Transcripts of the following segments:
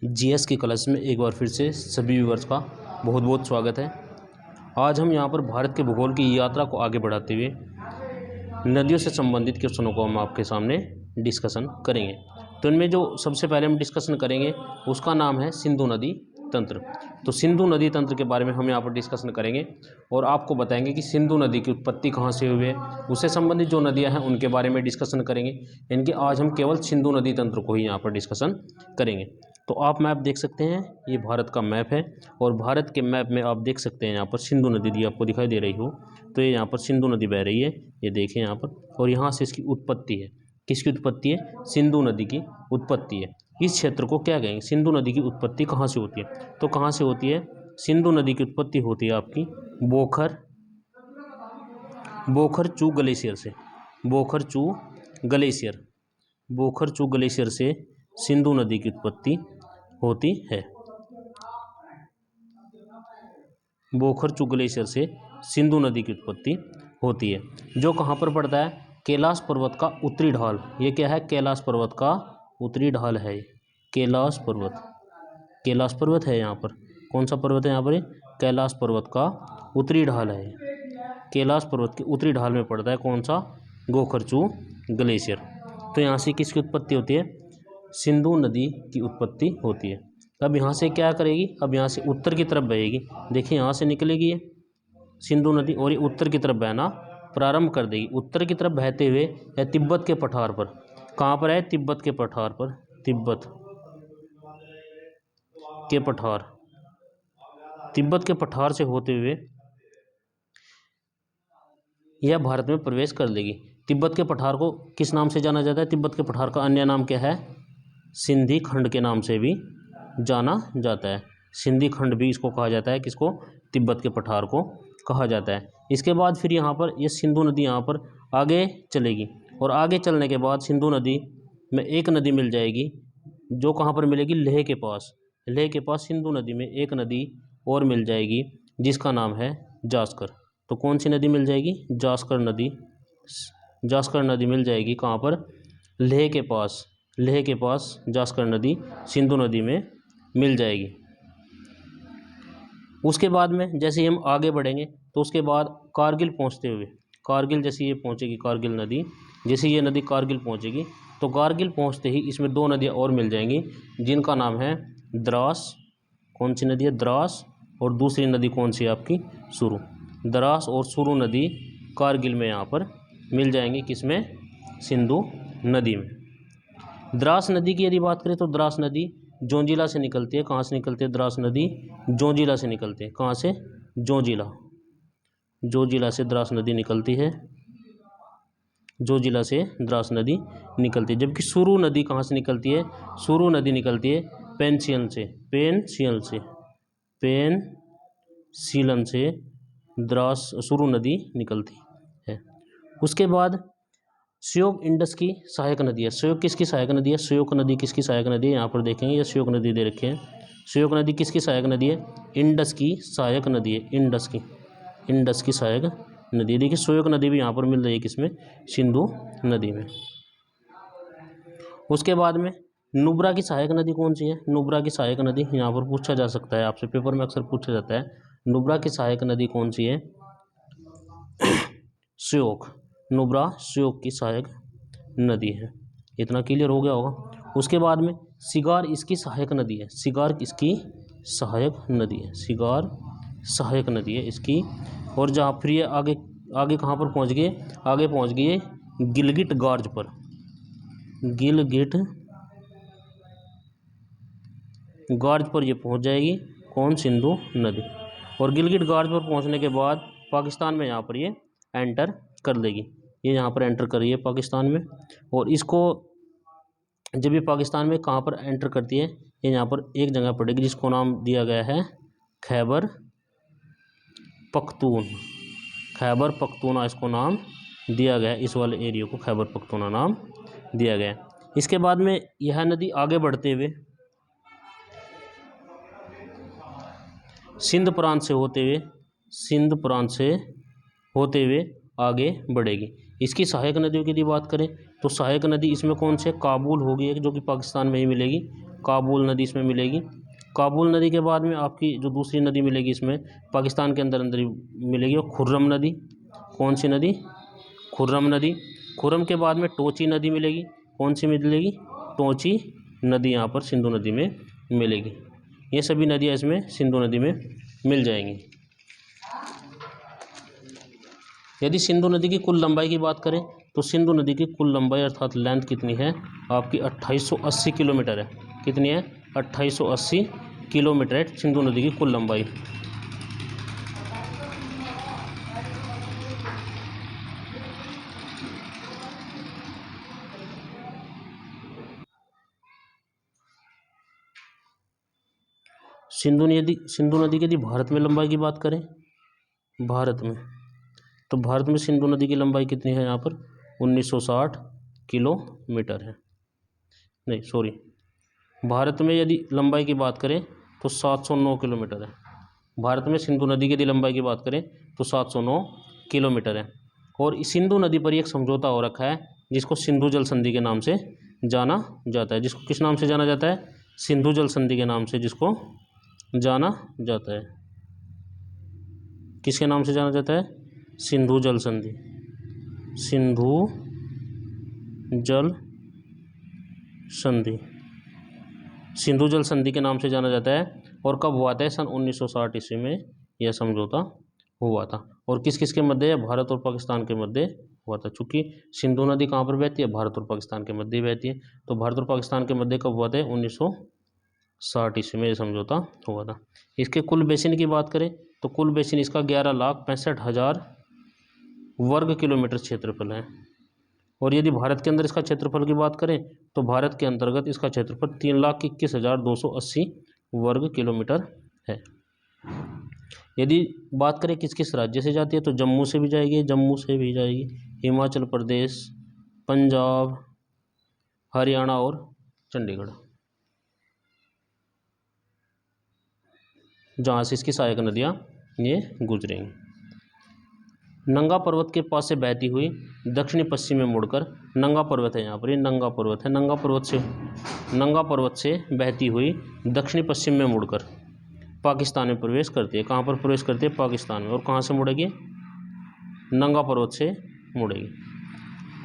GS की class में एक बार फिर से सभी व्यूअर्स का बहुत बहुत स्वागत है। आज हम यहाँ पर भारत के भूगोल की यात्रा को आगे बढ़ाते हुए नदियों से संबंधित क्वेश्चनों को हम आपके सामने डिस्कशन करेंगे। तो इनमें जो सबसे पहले हम डिस्कशन करेंगे उसका नाम है सिंधु नदी तंत्र। तो सिंधु नदी तंत्र के बारे में हम यहाँ पर डिस्कशन करेंगे और आपको बताएंगे कि सिंधु नदी की उत्पत्ति कहाँ से हुई है, उससे संबंधित जो नदियाँ हैं उनके बारे में डिस्कशन करेंगे। इनके आज हम केवल सिंधु नदी तंत्र को ही यहाँ पर डिस्कशन करेंगे। तो आप मैप देख सकते हैं, ये भारत का मैप है और भारत के मैप में आप देख सकते हैं यहाँ पर सिंधु नदी आपको दिखाई दे रही हो, तो ये यहाँ पर सिंधु नदी बह रही है, ये देखिए यहाँ पर। और यहाँ से इसकी उत्पत्ति है, किसकी उत्पत्ति है? सिंधु नदी की उत्पत्ति है। इस क्षेत्र को क्या कहेंगे? सिंधु नदी की उत्पत्ति कहाँ से होती है? तो कहाँ से होती है? सिंधु नदी की उत्पत्ति होती है आपकी बोखर-चू ग्लेशियर से। बोखर-चू ग्लेशियर से सिंधु नदी की उत्पत्ति होती है। बोखर-चू ग्लेशियर से सिंधु नदी की उत्पत्ति होती है, जो कहाँ पर पड़ता है? कैलाश पर्वत का उत्तरी ढाल। ये क्या है? कैलाश पर्वत का उत्तरी ढाल है। कैलाश पर्वत है यहाँ पर। कौन सा पर्वत है यहाँ पर? कैलाश पर्वत का उत्तरी ढाल है। कैलाश पर्वत के उत्तरी ढाल में पड़ता है कौन सा? बोखर-चू ग्लेशियर। तो यहाँ से किसकी उत्पत्ति होती है? सिंधु नदी की उत्पत्ति होती है। अब यहाँ से क्या करेगी? अब यहाँ से उत्तर की तरफ बहेगी। देखिए यहाँ से निकलेगी ये सिंधु नदी और ये उत्तर की तरफ बहना प्रारंभ कर देगी। उत्तर की तरफ बहते हुए या तिब्बत के पठार पर, कहाँ पर है? तिब्बत के पठार पर। तिब्बत के पठार से होते हुए यह भारत में प्रवेश कर लेगी। तिब्बत के पठार को किस नाम से जाना जाता है? तिब्बत के पठार का अन्य नाम क्या है? सिंधी खंड के नाम से भी जाना जाता है। सिंधी खंड भी इसको कहा जाता है। किसको? तिब्बत के पठार को कहा जाता है। इसके बाद फिर यहाँ पर ये सिंधु नदी यहाँ पर आगे चलेगी और आगे चलने के बाद सिंधु नदी में एक नदी मिल जाएगी, जो कहाँ पर मिलेगी? लेह के पास। लेह के पास सिंधु नदी में एक नदी और मिल जाएगी जिसका नाम है जास्कर। तो कौन सी नदी मिल जाएगी? जास्कर नदी। जास्कर नदी मिल जाएगी कहाँ पर? लेह के पास। लेह के पास जास्कर नदी सिंधु नदी में मिल जाएगी। उसके बाद में जैसे ही हम आगे बढ़ेंगे तो उसके बाद कारगिल पहुंचते हुए, कारगिल जैसे ये पहुंचेगी, कारगिल नदी जैसे ये नदी कारगिल पहुंचेगी तो कारगिल पहुंचते ही इसमें दो नदियां और मिल जाएंगी जिनका नाम है द्रास। कौन सी नदी है? द्रास। और दूसरी नदी कौन सी है आपकी? सुरु। द्रास और सुरु नदी कारगिल में यहाँ पर मिल जाएंगी। किसमें? सिंधु नदी में। द्रास नदी की यदि बात करें तो द्रास नदी जोजिला से निकलती है। कहाँ से निकलती है? द्रास नदी जोजिला से निकलती है। कहाँ से? जोजिला से द्रास नदी निकलती है। जोजिला से द्रास नदी निकलती है। जबकि सुरु नदी कहाँ से निकलती है? सुरु नदी निकलती है पेनसिलन से द्रास सुरु नदी निकलती है। उसके बाद श्योक इंडस की सहायक नदी है। श्योक किसकी सहायक नदी है? श्योक नदी किसकी सहायक नदी है? यहाँ पर देखेंगे ये श्योक नदी दे रखे हैं। श्योक नदी किसकी सहायक नदी है? इंडस की सहायक नदी है। इंडस की सहायक नदी। देखिए श्योक नदी भी यहाँ पर मिल रही है। किसमें? सिंधु नदी में। उसके बाद में नुब्रा की सहायक नदी कौन सी है? नुब्रा की सहायक नदी यहाँ पर पूछा जा सकता है आपसे, पेपर में अक्सर पूछा जाता है। नुब्रा की सहायक नदी कौन सी है? श्योक। नुब्रा श्योक की सहायक नदी है। इतना क्लियर हो गया होगा। उसके बाद में सिगार इसकी सहायक नदी है। सिगार इसकी सहायक नदी है। सिगार सहायक नदी है इसकी। और जहाँ फिर ये आगे कहाँ पर पहुँच गए? आगे पहुँच गए गिलगिट गार्ज पर। गिलगिट गार्ज पर ये पहुँच जाएगी। कौन? सिंधु नदी। और गिलगिट गार्ज पर पहुँचने के बाद पाकिस्तान में यहाँ पर ये एंटर कर लेगी। ये यहाँ पर एंटर कर रही है पाकिस्तान में। और इसको जब ये पाकिस्तान में कहाँ पर एंटर करती है? ये यहाँ पर एक जगह पड़ेगी जिसको नाम दिया गया है खैबर पख्तूनख्वा इसको नाम दिया गया है। इस वाले एरिया को खैबर पख्तूनख्वा नाम दिया गया है। इसके बाद में यह नदी आगे बढ़ते हुए सिंध प्रांत से होते हुए आगे बढ़ेगी। इसकी सहायक नदियों की यदि बात करें तो सहायक नदी इसमें कौन से, काबुल होगी एक, जो कि पाकिस्तान में ही मिलेगी, काबुल नदी इसमें मिलेगी। काबुल नदी के बाद में आपकी जो दूसरी नदी मिलेगी इसमें पाकिस्तान के अंदर अंदर ही मिलेगी, वो खुर्रम नदी। कौन सी नदी, खुर्रम नदी। खुर्रम के बाद में टोची नदी मिलेगी। कौन सी मिलेगी, टोची नदी यहाँ पर सिंधु नदी में मिलेगी। ये सभी नदियाँ इसमें सिंधु नदी में मिल जाएंगी। यदि सिंधु नदी की कुल लंबाई की बात करें तो सिंधु नदी की कुल लंबाई अर्थात लेंथ कितनी है आपकी, 2880 किलोमीटर है। कितनी है, 2880 किलोमीटर है सिंधु नदी की कुल लंबाई। सिंधु नदी की यदि भारत में लंबाई की बात करें, भारत में, तो भारत में सिंधु नदी की लंबाई कितनी है यहाँ पर, 1960 किलोमीटर है। नहीं सॉरी, भारत में यदि लंबाई की बात करें तो 709 किलोमीटर है। भारत में सिंधु नदी की यदि लंबाई की बात करें तो 709 किलोमीटर है। और इस सिंधु नदी पर एक समझौता हो रखा है जिसको सिंधु जल संधि के नाम से जाना जाता है। जिसको किस नाम से जाना जाता है, सिंधु जल संधि के नाम से जिसको जाना जाता है। किसके नाम से जाना जाता है, सिंधु जल संधि, सिंधु जल संधि, सिंधु जल संधि के नाम से जाना जाता है। और कब हुआ था, सन 1960 ईस्वी में यह समझौता हुआ था। और किस किस के मध्य, भारत और पाकिस्तान के मध्य हुआ था। चूंकि सिंधु नदी कहाँ पर बहती है, भारत और पाकिस्तान के मध्य बहती है। तो भारत और पाकिस्तान के मध्य कब हुआ था, 1960 ईस्वी में यह समझौता हुआ था। इसके कुल बेसिन की बात करें तो कुल बेसिन इसका 11,65,000 वर्ग किलोमीटर क्षेत्रफल है। और यदि भारत के अंदर इसका क्षेत्रफल की बात करें तो भारत के अंतर्गत इसका क्षेत्रफल 3,21,280 वर्ग किलोमीटर है। यदि बात करें किस किस राज्य से जाती है तो जम्मू से भी जाएगी, जम्मू से भी जाएगी, हिमाचल प्रदेश, पंजाब, हरियाणा और चंडीगढ़, जहाँ से इसकी सहायक नदियाँ ये गुजरेंगी। नंगा पर्वत के पास से बहती हुई दक्षिणी पश्चिम में मुड़कर, नंगा पर्वत है यहाँ पर, ये नंगा पर्वत है, नंगा पर्वत से बहती हुई दक्षिणी पश्चिम में मुड़कर पाकिस्तान में प्रवेश करती है। कहाँ पर प्रवेश करती है, पाकिस्तान में। और कहाँ से मुड़ेगी, नंगा पर्वत से मुड़ेगी।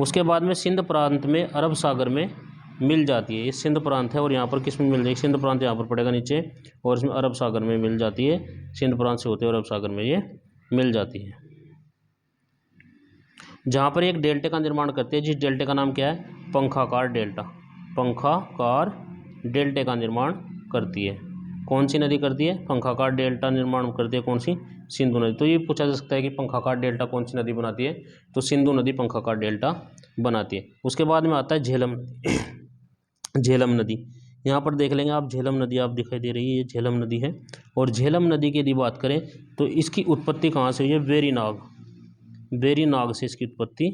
उसके बाद में सिंध प्रांत में अरब सागर में मिल जाती है। ये सिंध प्रांत है और यहाँ पर किस में मिल जाएगी, सिंध प्रांत यहाँ पर पड़ेगा नीचे, और इसमें अरब सागर में मिल जाती है। सिंध प्रांत से होते हुए अरब सागर में ये मिल जाती है, जहाँ पर एक डेल्टे का निर्माण करती है, जिस डेल्टे का नाम क्या है, पंखाकार डेल्टा। पंखाकार डेल्टे का निर्माण करती है। कौन सी नदी करती है, पंखाकार डेल्टा निर्माण करती है, कौन सी, सिंधु नदी। तो ये पूछा जा सकता है कि पंखाकार डेल्टा कौन सी नदी बनाती है, तो सिंधु नदी पंखाकार डेल्टा बनाती है। उसके बाद में आता है झेलम नदी। झेलम नदी यहाँ पर देख लेंगे आप, झेलम नदी आप दिखाई दे रही है, ये झेलम नदी है। और झेलम नदी की यदि बात करें तो इसकी उत्पत्ति कहाँ से हुई है, वेरीनाग से इसकी उत्पत्ति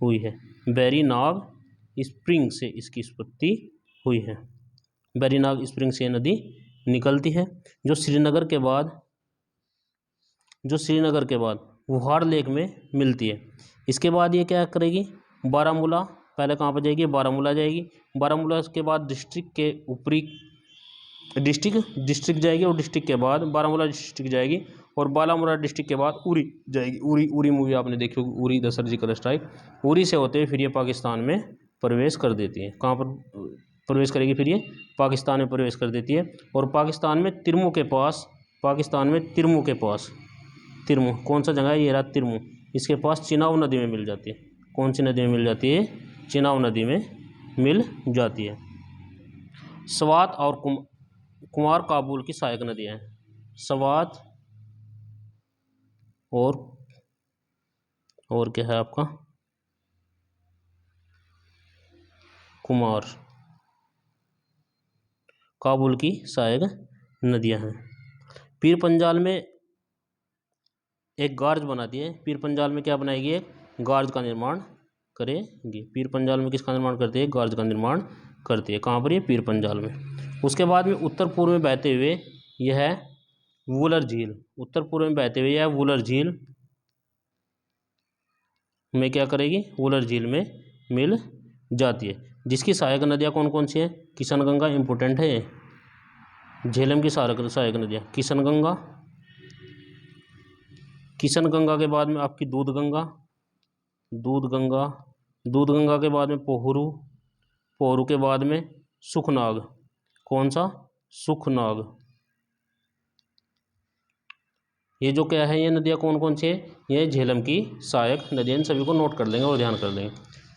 हुई है। वेरीनाग स्प्रिंग से इसकी उत्पत्ति हुई है। वेरीनाग स्प्रिंग से नदी निकलती है, जो श्रीनगर के बाद वुहार लेक में मिलती है। इसके बाद ये क्या करेगी, बारामूला, पहले कहाँ पर जाएगी, बारामूला जाएगी। बारामूला के बाद डिस्ट्रिक्ट के ऊपरी डिस्ट्रिक्ट जाएगी, और डिस्ट्रिक्ट के बाद बारामूला डिस्ट्रिक्ट जाएगी, और बारामूला डिस्ट्रिक्ट के बाद उरी जाएगी। उरी मूवी आपने देखी होगी, Uri the surgical strike. Uri से होते हुए फिर ये पाकिस्तान में प्रवेश कर देती है। कहाँ पर प्रवेश करेगी, फिर ये पाकिस्तान में प्रवेश कर देती है। और पाकिस्तान में तिरमू के पास, तिरमू कौन सा जगह है, ये रहा तिरमू, इसके पास चिनाब नदी में मिल जाती है। कौन सी नदी में मिल जाती है, चिनाब नदी में मिल जाती है। स्वात और कुमार काबुल की सहायक नदियाँ हैं। स्वात और क्या है आपका, कुमार काबुल की सहायक नदियां हैं। पीर पंजाल में एक गार्ज बनाती है। पीर पंजाल में क्या बनाएगी, एक गार्ज का निर्माण करेगी। पीर पंजाल में किसका निर्माण करती है, गार्ज का निर्माण करती है। कहाँ पर, ये पीर पंजाल में। उसके बाद में उत्तर पूर्व में बहते हुए यह है वुलर झील। उत्तर पूर्व में बहते हुए यह वुलर झील में क्या करेगी, वुलर झील में मिल जाती है। जिसकी सहायक नदियाँ कौन कौन सी हैं? किशनगंगा इम्पोर्टेंट है ये। झेलम की सहायक नदियाँ किशनगंगा, किशनगंगा के बाद में आपकी दूधगंगा, दूधगंगा, दूधगंगा के बाद में पोहरू, पोहरू के बाद में सुखनाग। कौन सा? सुखनाग। ये जो क्या है, ये नदियाँ कौन कौन सी है? ये झेलम की सहायक नदियाँ। इन सभी को नोट कर लेंगे और ध्यान कर लेंगे।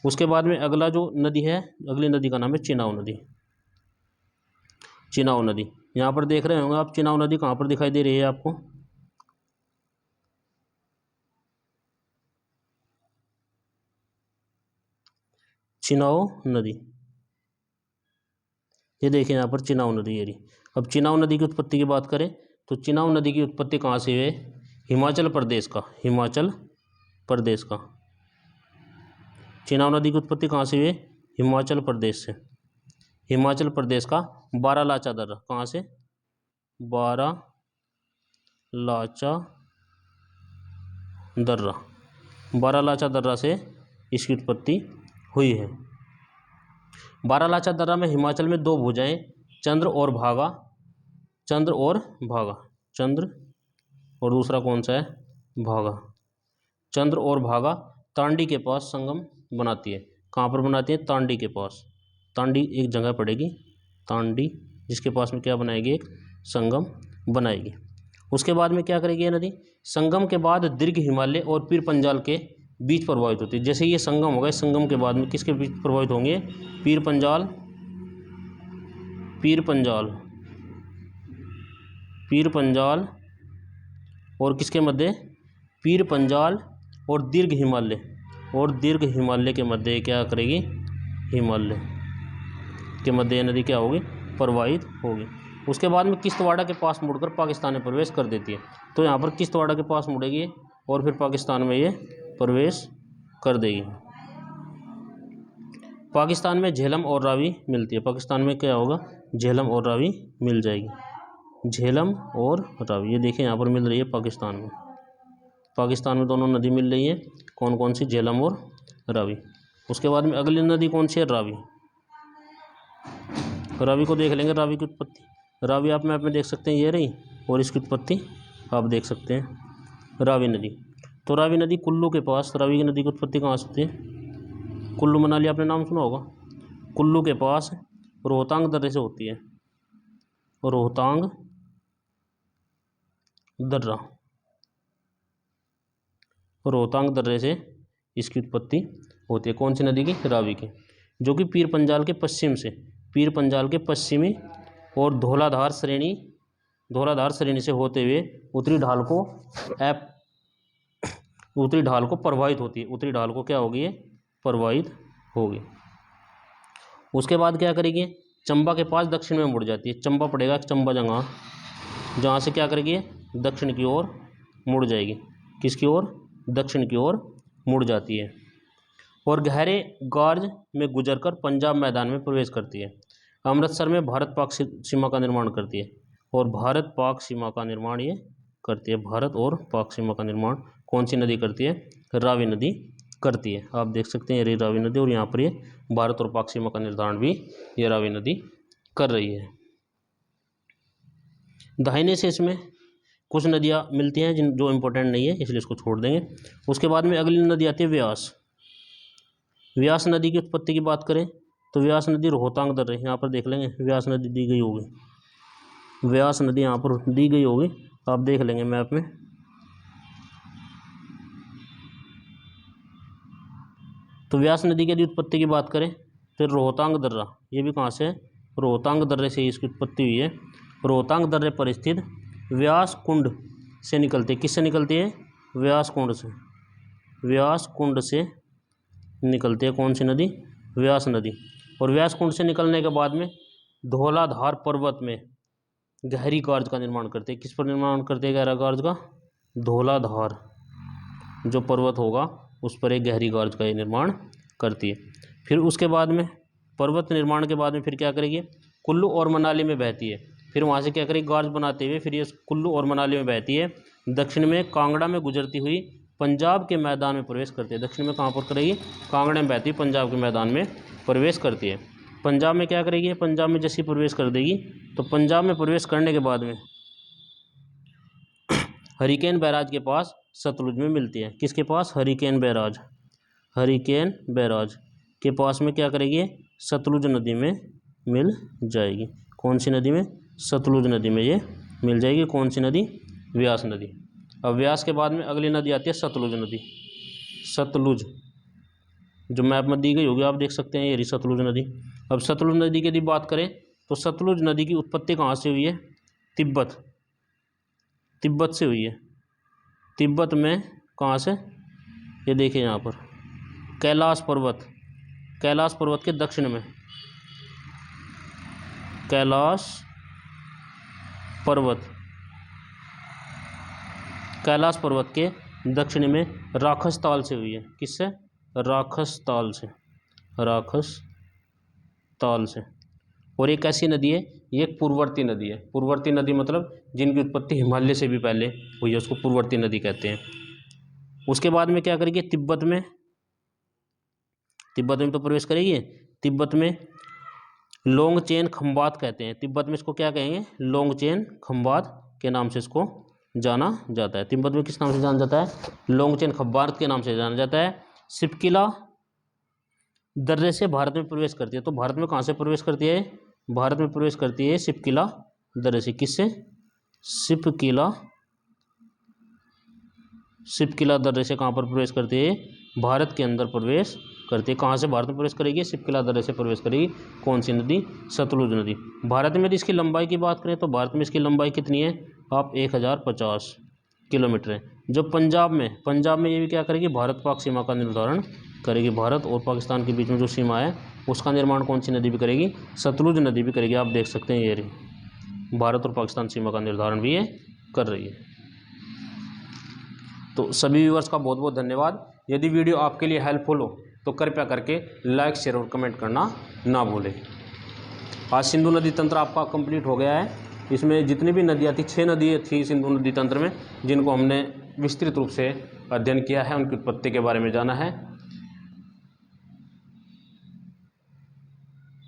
उसके बाद में अगला जो नदी है, अगली नदी का नाम है चिनाव नदी। चिनाव नदी, यहाँ पर देख रहे होंगे आप, चिनाव नदी कहाँ पर दिखाई दे रही है आपको? चिनाव नदी, ये देखिए यहाँ पर चिनाव नदी है। अब चिनाव नदी की उत्पत्ति की बात करें तो चिनाव नदी की उत्पत्ति कहाँ से है? हिमाचल प्रदेश का, हिमाचल प्रदेश का। चिनाव नदी की उत्पत्ति कहाँ से है? हिमाचल प्रदेश से। हिमाचल प्रदेश का बारालाचा दर्रा, कहाँ से? बारालाचा दर्रा, बारालाचा दर्रा से इसकी उत्पत्ति हुई है। बारालाचा दर्रा में हिमाचल में दो भुजाएं, चंद्र और भागा, चंद्र और भागा, चंद्र और दूसरा कौन सा है? भागा। चंद्र और भागा तांडी के पास संगम बनाती है। कहाँ पर बनाती है? तांडी के पास। तांडी एक जगह पड़ेगी, तांडी, जिसके पास में क्या बनाएगी? एक संगम बनाएगी। उसके बाद में क्या करेगी ये नदी? संगम के बाद दीर्घ हिमालय और पीर पंजाल के बीच प्रभावित होती है। जैसे ये संगम होगा, इस संगम के बाद में किसके बीच प्रभावित होंगे? पीर पंजाल, पीर पंजाल, पीर पंजाल और किसके मध्य? पीर पंजाल और दीर्घ हिमालय, और दीर्घ हिमालय के मध्य क्या करेगी? हिमालय के मध्य ये नदी क्या होगी? प्रवाहित होगी। उसके बाद में किश्तवाड़ा के पास मुड़कर पाकिस्तान में प्रवेश कर देती है। तो यहाँ पर किश्तवाड़ा के पास मुड़ेगी और फिर पाकिस्तान में ये प्रवेश कर देगी। पाकिस्तान में झेलम और रावी मिलती है। पाकिस्तान में क्या होगा? झेलम और रावी मिल जाएगी। झेलम और रावी, ये देखिए यहाँ पर मिल रही है पाकिस्तान में। पाकिस्तान में दोनों नदी मिल रही है। कौन कौन सी? झेलम और रावी। उसके बाद में अगली नदी कौन सी है? रावी। रावी को देख लेंगे। रावी की उत्पत्ति, रावी आप मैप में देख सकते हैं, ये रही, और इसकी उत्पत्ति आप देख सकते हैं, रावी नदी। तो रावी नदी कुल्लू के पास, रावी की नदी की उत्पत्ति कहाँ से होती है? कुल्लू मनाली आपने नाम सुना होगा। कुल्लू के पास रोहतांग दर्रे से होती है। रोहतांग दर्रा, रोहतांग दर्रे से इसकी उत्पत्ति होती है। कौन सी नदी की? रावी की, जो कि पीर पंजाल के पश्चिम से, पीर पंजाल के पश्चिमी और धौलाधार श्रेणी, धौलाधार श्रेणी से होते हुए उत्तरी ढाल को उत्तरी ढाल को प्रभावित होती है। उत्तरी ढाल को क्या होगी? ये प्रभावित होगी। उसके बाद क्या करेगी? चंबा के पास दक्षिण में मुड़ जाती है। चंबा पड़ेगा, चंबा जगह, जहाँ से क्या करेगी? दक्षिण की ओर मुड़ जाएगी। किसकी ओर? दक्षिण की ओर मुड़ जाती है और गहरे गार्ज में गुजरकर पंजाब मैदान में प्रवेश करती है। अमृतसर में भारत पाक सीमा का निर्माण करती है, और भारत पाक सीमा का निर्माण ये करती है। भारत और पाक सीमा का निर्माण कौन सी नदी करती है? रावी नदी करती है। आप देख सकते हैं ये रावी नदी, और यहाँ पर ये भारत और पाक सीमा का निर्धारण भी ये रावी नदी कर रही है। दाहिने से इसमें कुछ नदियाँ मिलती हैं जो इम्पोर्टेंट नहीं है, इसलिए इसको छोड़ देंगे। उसके बाद में अगली नदी आती है व्यास। व्यास नदी की उत्पत्ति की बात करें तो व्यास नदी रोहतांग दर्रे, यहाँ पर देख लेंगे व्यास नदी दी गई होगी। व्यास नदी यहाँ पर दी गई होगी, आप देख लेंगे मैप में। तो व्यास नदी की यदि उत्पत्ति की बात करें फिर रोहतांग दर्रा, ये भी कहाँ से है? रोहतांग दर्रे से इसकी उत्पत्ति हुई है। रोहतांग दर्रे पर स्थित व्यास कुंड से निकलती है। किससे निकलती है? व्यास कुंड से। व्यास कुंड से निकलती है कौन सी नदी? व्यास नदी। और व्यास कुंड से निकलने के बाद में धौलाधार पर्वत में गहरी गार्ज का निर्माण करते हैं। किस पर निर्माण करते हैं गहरा गार्ज का? धौलाधार जो पर्वत होगा उस पर एक गहरी गार्ज का ये निर्माण करती है। फिर उसके बाद में पर्वत निर्माण के बाद में फिर क्या करेगी? कुल्लू और मनाली में बहती है। फिर वहाँ से क्या करेगी? गार्ज बनाते हुए फिर ये कुल्लू और मनाली में बहती है। दक्षिण में कांगड़ा में गुजरती हुई पंजाब के मैदान में प्रवेश करती है। दक्षिण में कहाँ पर करेगी? कांगड़ा में बहती, पंजाब के मैदान में प्रवेश करती है। पंजाब में क्या करेगी, पंजाब में जैसी प्रवेश कर देगी तो पंजाब में प्रवेश करने के बाद में हरिकेन बैराज के पास सतलुज में मिलती है। किसके पास, हरिकेन बैराज, हरिकेन बैराज के पास में क्या करेगी, सतलुज नदी में मिल जाएगी। कौन सी नदी में, सतलुज नदी में ये मिल जाएगी। कौन सी नदी, व्यास नदी। अब व्यास के बाद में अगली नदी आती है सतलुज नदी। सतलुज जो मैप में दी गई होगी आप देख सकते हैं, ये रही सतलुज नदी। अब सतलुज नदी की यदि बात करें तो सतलुज नदी की उत्पत्ति कहाँ से हुई है, तिब्बत, तिब्बत से हुई है। तिब्बत में कहाँ से, ये देखिए यहाँ पर कैलाश पर्वत, कैलाश पर्वत के दक्षिण में, कैलाश पर्वत, कैलाश पर्वत के दक्षिण में राक्षस ताल से हुई है। किससे, राक्षस ताल से, राक्षस ताल से। और एक ऐसी नदी है, ये एक पूर्ववर्ती नदी है। पूर्ववर्ती नदी मतलब जिनकी उत्पत्ति हिमालय से भी पहले हुई है, उसको पूर्ववर्ती नदी कहते हैं। उसके बाद में क्या करेगी, तिब्बत में, तिब्बत में तो प्रवेश करेगी। तिब्बत में लोंगचेन खंबात कहते हैं। तिब्बत में इसको क्या कहेंगे, लोंगचेन खंबात के नाम से इसको जाना जाता है। तिब्बत में किस नाम से जाना जाता है, लोंगचेन खंबात के नाम से जाना जाता है। सिपकिला दर्रे से भारत में प्रवेश करती है। तो भारत में कहाँ से प्रवेश करती है, भारत में प्रवेश करती है सिपकिला दर्रे से। किससे, सिपकिला, सिपकिला दर्रे से कहाँ पर प्रवेश करती है, भारत के अंदर प्रवेश करती है। कहाँ से भारत में प्रवेश करेगी, सिपकिला दर्रे से प्रवेश करेगी। कौन सी नदी, सतलुज नदी। भारत में यदि इसकी लंबाई की बात करें तो भारत में इसकी लंबाई कितनी है, आप 1050 किलोमीटर है। जो पंजाब में, पंजाब में ये भी क्या करेगी, भारत पाक सीमा का निर्धारण करेगी। भारत और पाकिस्तान के बीच में जो सीमा है उसका निर्माण कौन सी नदी भी करेगी, सतलुज नदी भी करेगी। आप देख सकते हैं ये रही, भारत और पाकिस्तान सीमा का निर्धारण भी ये कर रही है। तो सभी व्यूअर्स का बहुत बहुत धन्यवाद। यदि वीडियो आपके लिए हेल्पफुल हो तो कृपया करके लाइक, शेयर और कमेंट करना ना भूलें। आज सिंधु नदी तंत्र आपका कंप्लीट हो गया है। इसमें जितनी भी नदियाँ थी, 6 नदियाँ थी सिंधु नदी तंत्र में, जिनको हमने विस्तृत रूप से अध्ययन किया है, उनकी उत्पत्ति के बारे में जाना है।